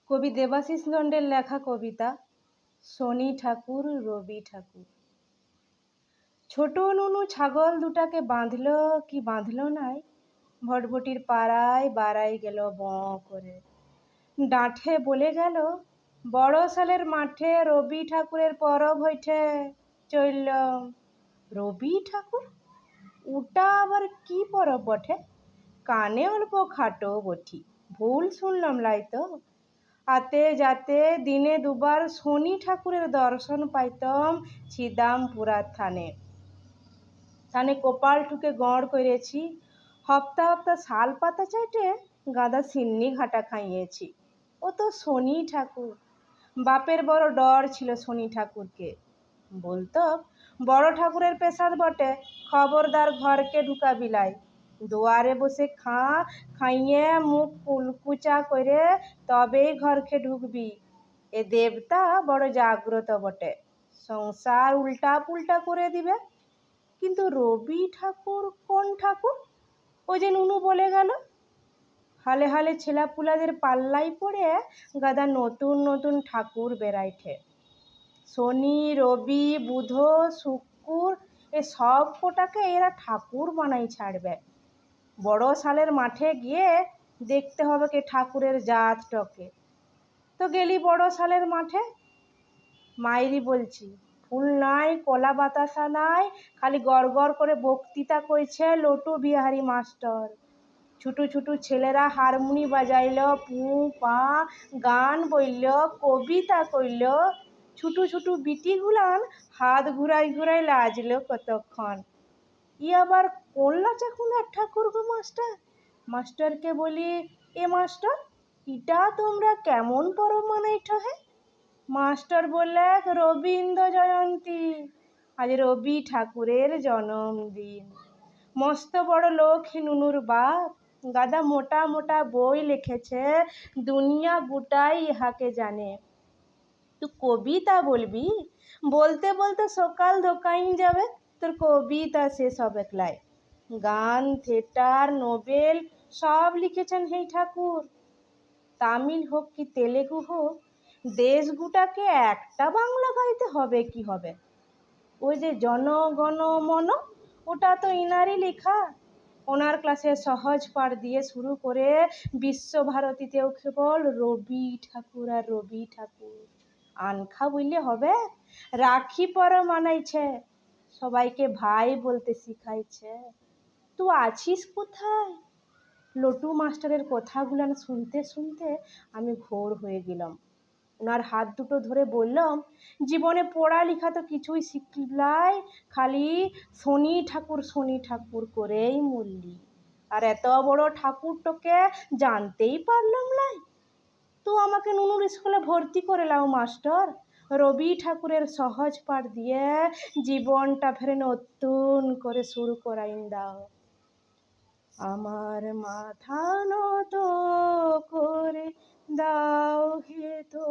কবি দেবাশিস নন্দের লেখা কবিতা শনি ঠাকুর রবি ঠাকুর। ছোট নুনু ছাগল দুটাকে বাঁধল কি বাঁধল নাই, ভটভটির পাড়ায় বাড়াই গেল বঁ করে। ডাঁঠে বলে গেল বড় সালের মাঠে রবি ঠাকুরের পরব হইঠে, চললাম। রবি ঠাকুর ওটা আবার কি পরব বটে? কানে অল্প খাটো বটি, ভুল শুনলাম লাই তো। আতে যাতে দিনে দুবার শনি ঠাকুরের দর্শন পাইতম ছিদামপুরা থানে কপাল ঠুকে গড় করেছি। হপ্তা হপ্তা শাল পাতা চাইটে গাদা সিন্নি ঘাটা খাইয়েছি। ও তো শনি ঠাকুর। বাপের বড় ডর ছিল শনি ঠাকুরকে। বলতো বড় ঠাকুরের পেশাদ বটে, খবরদার ঘরকে ঢুকাবি লাই। দুয়ারে বসে খাইয়ে মুখ কুলকুচা করে তবেই ঘরকে ঢুকবি। এ দেবতা বড় জাগ্রত বটে, সংসার উল্টা পুল্টা করে দিবে। কিন্তু রবি ঠাকুর কোন ঠাকুর? ওই যে নুনু বলে গেল। হালে হালে ছেলাপুলাদের পাল্লাই পড়ে গাদা নতুন নতুন ঠাকুর বেড়াইঠে। শনি রবি বুধ শুক্র এ সব কোটাকে এরা ঠাকুর বানাই ছাড়বে। বড় সালের মাঠে গিয়ে দেখতে হবে কে ঠাকুরের জাতটাকে। তো গেলি বড় সালের মাঠে, মাইরি বলছি, ফুল নাই, কলা বাতাসা নাই, খালি গড় গড় করে বক্তৃতা কইছে লটু বিহারী মাস্টার। ছুটু ছুটু ছেলেরা হারমোনি বাজাইল, পু পা গান বইল, কবিতা কইল। ছুটু ছুটু বিটিগুলান হাত ঘুরাই ঘুরাই লাজলো কতক্ষণ। ই আবার কোন লাচাকুন্দার ঠাকুর গো মাস্টার? মাস্টারকে বলি, এ মাস্টার, ইটা তোমরা কেমন পরব মানাইঠ হে? মাস্টার বললে, রবীন্দ্র জয়ন্তী, আজ রবি ঠাকুরের জন্মদিন। মস্ত বড় লোক নুনুর বাপ, গাদা মোটা মোটা বই লিখেছে, দুনিয়া গোটাই ইহাকে জানে। তুই কবিতা বলবি? বলতে বলতে সকাল ধোকাইন যাবে, তোর কবিতা শেষ হবে ক্লাই। গান, থিয়েটার, নোবেল সব লিখেছেন হেই ঠাকুর। তামিল হোক কি তেলেগু হোক, দেশ গুটাকে একটা বাংলা গাইতে হবে কি হবে। ওই যে জনগণ মন, ওটা তো ইনারই লেখা। ওনার ক্লাসে সহজ পাঠ দিয়ে শুরু করে বিশ্বভারতীতেও কেবল রবি ঠাকুর আর রবি ঠাকুর। আনখা বললে হবে? রাখি পরব মানাইছে, সবাইকে ভাই বলতে শিখাইছে। তুই আছিস কোথায়? লটু মাস্টারের কথাগুলো শুনতে শুনতে আমি ঘোর হয়ে গেলাম। ওনার হাত দুটো ধরে বললাম, জীবনে পড়ালেখা তো কিছুই শিখলাই, খালি শনি ঠাকুর করেই মরলি। আর এত বড় ঠাকুরটাকে জানতেই পারলাম লাই। তো আমাকে নুনুর স্কুলে ভর্তি করে লাও মাস্টার। রবি ঠাকুরের সহজ পাঠ দিয়ে জীবনটা ফের নতুন করে শুরু করাইন দাও। আমার মাথা নত করে দাও হে তো।